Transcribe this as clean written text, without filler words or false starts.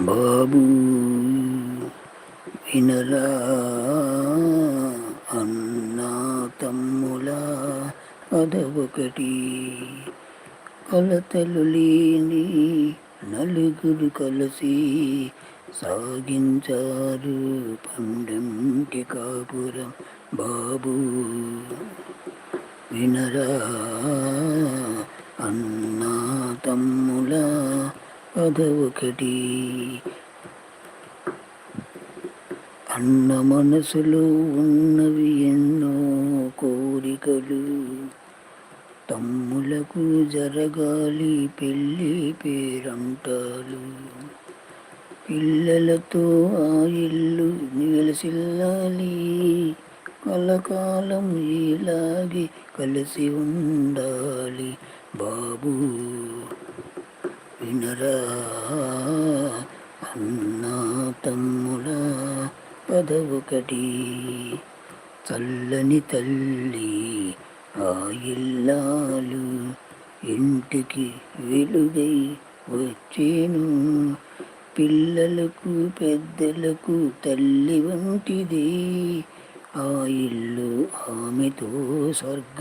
బాబూ వినరా అన్నా తమ్ముల పదవొకటి, కొలతలు లేని నలుగురు కలిసి సాగించారు పండంటి కాపురం. బాబూ వినరా అన్నా తమ్ముల పదవొకటి, అన్న మనసులో ఉన్నవి ఎన్నో కోరికలు, తమ్ములకు జరగాలి పెళ్ళి పేరంటాలు, పిల్లలతో ఆ ఇల్లు నివసిల్లాలి, కలకాలం ఇలాగే కలిసి ఉండాలి. బాబూ వినరా అన్నా తమ్ముల పదవొకటి, చల్లని తల్లి ఆ ఇల్లాలు ఇంటికి వెలుగై వచ్చేను, పిల్లలకు పెద్దలకు తల్లి వంటిది, ఆ ఇల్లు ఆమెతో స్వర్గ